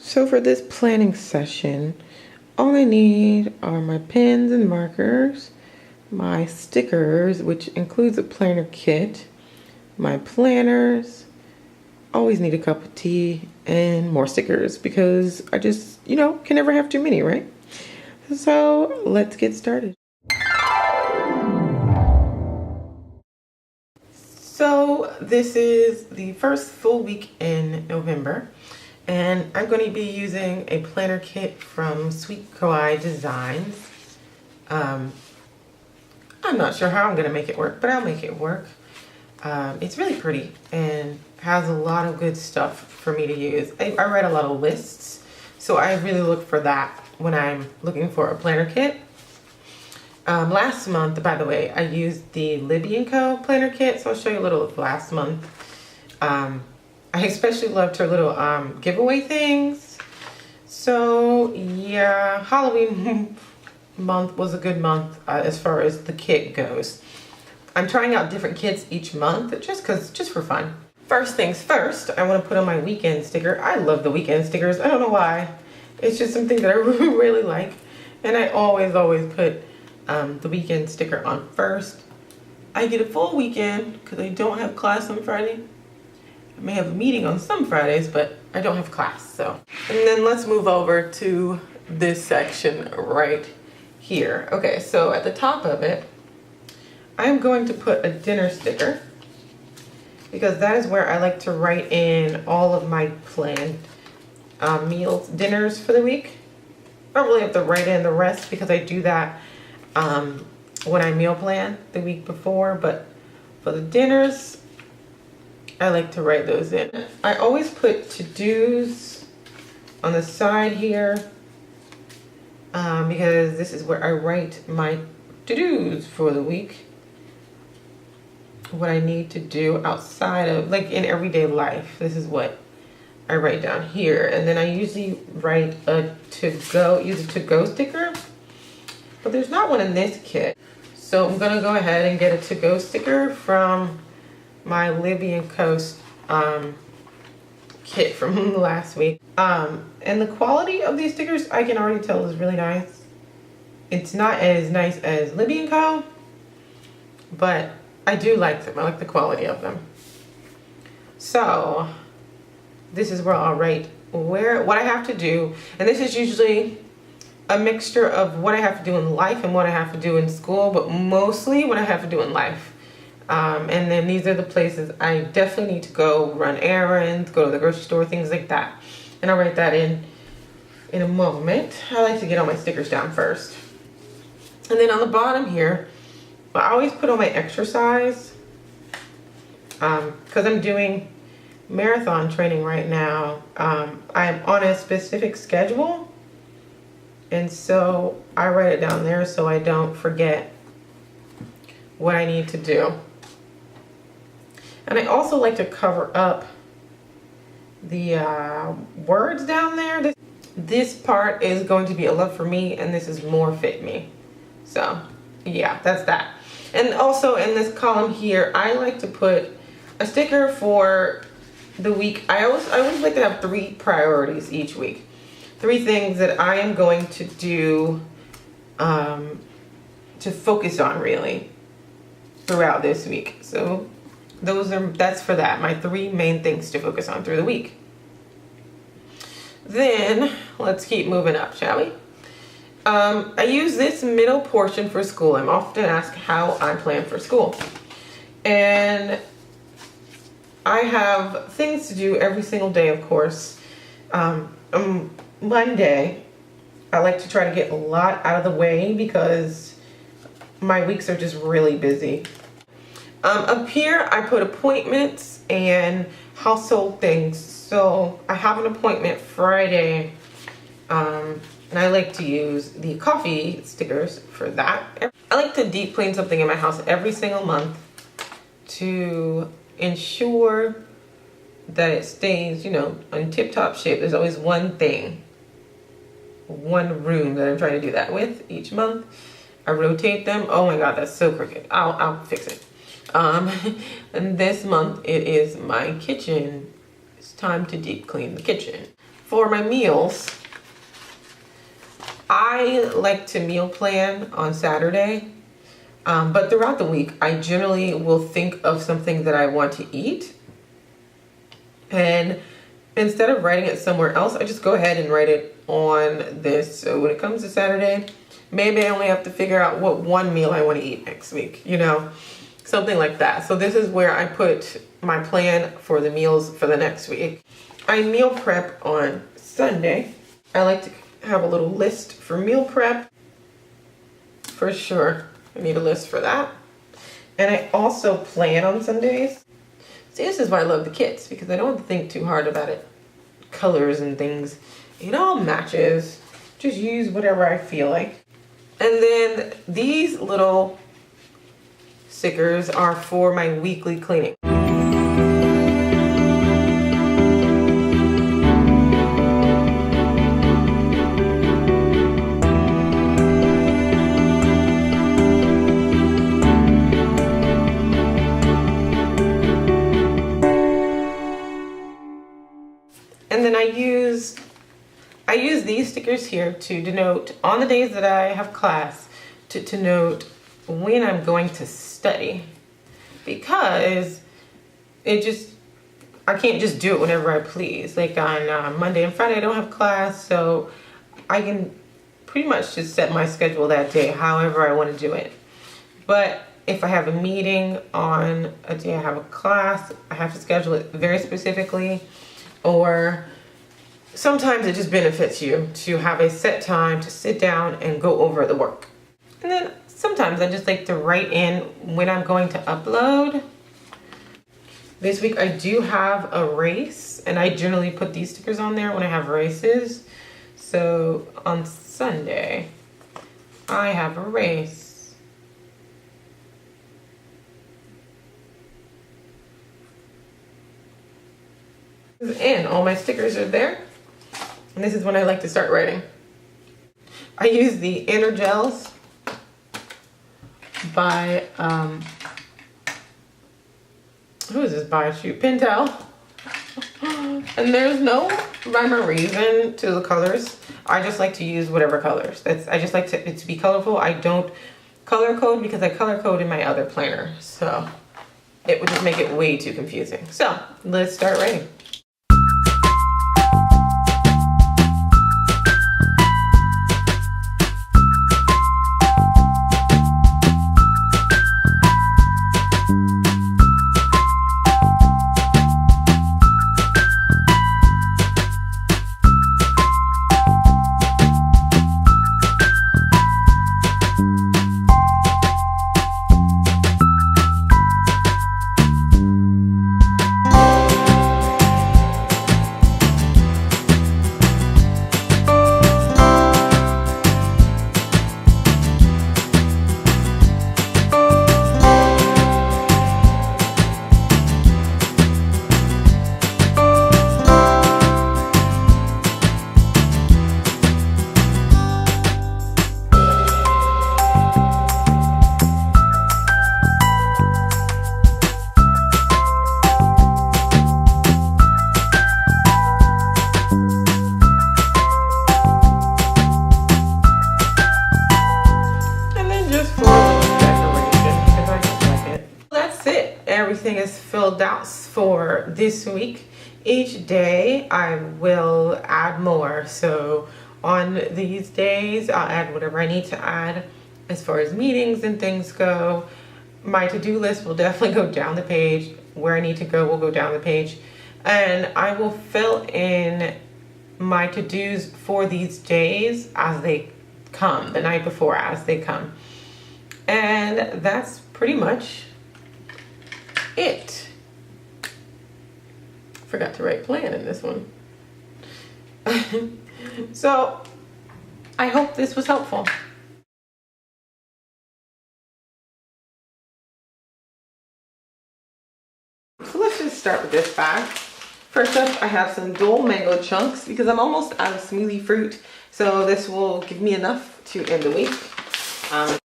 So for this planning session, all I need are my pens and markers, my stickers, which includes a planner kit, my planners, always need a cup of tea, and more stickers because I just, can never have too many, right? So let's get started. So this is the first full week in November, and I'm going to be using a planner kit from Sweet Kawaii Designs. I'm not sure how I'm going to make it work, but I'll make it work. It's really pretty and has a lot of good stuff for me to use. I write a lot of lists, so I really look for that when I'm looking for a planner kit. Last month, by the way, I used the Libby & Co. planner kit, so I'll show you a little of last month. I especially loved her little giveaway things. So yeah, Halloween month was a good month as far as the kit goes. I'm trying out different kits each month just for fun. First things first, I want to put on my weekend sticker. I love the weekend stickers. I don't know why. It's just something that I really like, and I always put the weekend sticker on first. I get a full weekend because I don't have class on Friday. I may have a meeting on some Fridays, but I don't have class, so. And then let's move over to this section right here. Okay, so at the top of it, I'm going to put a dinner sticker because that is where I like to write in all of my planned dinners for the week. I don't really have to write in the rest because I do that when I meal plan the week before, but for the dinners, I like to write those in. I always put to-dos on the side here because this is where I write my to-dos for the week. What I need to do outside of, like in everyday life, this is what I write down here. And then I usually write use a to-go sticker. But there's not one in this kit. So I'm gonna go ahead and get a to-go sticker from my Libby & Co. Kit from last week. And the quality of these stickers, I can already tell, is really nice. It's not as nice as Libby & Co., but I do like them. I like the quality of them. So this is where I'll write what I have to do. And this is usually a mixture of what I have to do in life and what I have to do in school, but mostly what I have to do in life. And then these are the places I definitely need to go run errands, go to the grocery store, things like that. And I'll write that in a moment. I like to get all my stickers down first. And then on the bottom here, I always put on my exercise because I'm doing marathon training right now. I'm on a specific schedule. And so I write it down there so I don't forget what I need to do. And I also like to cover up the words down there. This part is going to be a love for me, and this is more fit me. So yeah, that's that. And also in this column here, I like to put a sticker for the week. I always like to have 3 priorities each week. 3 things that I am going to do to focus on really throughout this week. So that's for that, my 3 main things to focus on through the week. Then let's keep moving up, shall we? I use this middle portion for school. I'm often asked how I plan for school. And I have things to do every single day, of course. Monday, I like to try to get a lot out of the way because my weeks are just really busy. Up here, I put appointments and household things. So I have an appointment Friday, and I like to use the coffee stickers for that. I like to deep clean something in my house every single month to ensure that it stays, in tip-top shape. There's always one room that I'm trying to do that with each month. I rotate them. Oh my God, that's so crooked. I'll fix it. And this month it is my kitchen. It's time to deep clean the kitchen. For my meals, I like to meal plan on Saturday, but throughout the week, I generally will think of something that I want to eat. And instead of writing it somewhere else, I just go ahead and write it on this. So when it comes to Saturday, maybe I only have to figure out what one meal I want to eat next week, you know, something like that. So this is where I put my plan for the meals for the next week. I meal prep on Sunday. I like to have a little list for meal prep. For sure, I need a list for that. And I also plan on Sundays. See, this is why I love the kits, because I don't have to think too hard about it. Colors and things, it all matches. Just use whatever I feel like. And then these little stickers are for my weekly cleaning. And then I use these stickers here to denote on the days that I have class, to denote when I'm going to study, because I can't just do it whenever I please. Like on Monday and Friday I don't have class, so I can pretty much just set my schedule that day however I want to do it. But if I have a meeting on a day I have a class, I have to schedule it very specifically. Or sometimes it just benefits you to have a set time to sit down and go over the work. And then sometimes I just like to write in when I'm going to upload. This week I do have a race, and I generally put these stickers on there when I have races. So on Sunday, I have a race. And all my stickers are there. And this is when I like to start writing. I use the Inner Gels by, who is this by? Shoot, Pentel. And there's no rhyme or reason to the colors. I just like to use whatever colors. I just like it to be colorful. I don't color code because I color code in my other planner. So it would just make it way too confusing. So let's start writing. Everything is filled out for this week. Each day I will add more. So on these days I'll add whatever I need to add as far as meetings and things go. My to-do list will definitely go down the page. Where I need to go will go down the page. And I will fill in my to-dos for these days as they come, the night before as they come. And that's pretty much it. Forgot to write plan in this one. So I hope this was helpful. So let's just start with this bag. First up, I have some Dole mango chunks because I'm almost out of smoothie fruit. So this will give me enough to end the week.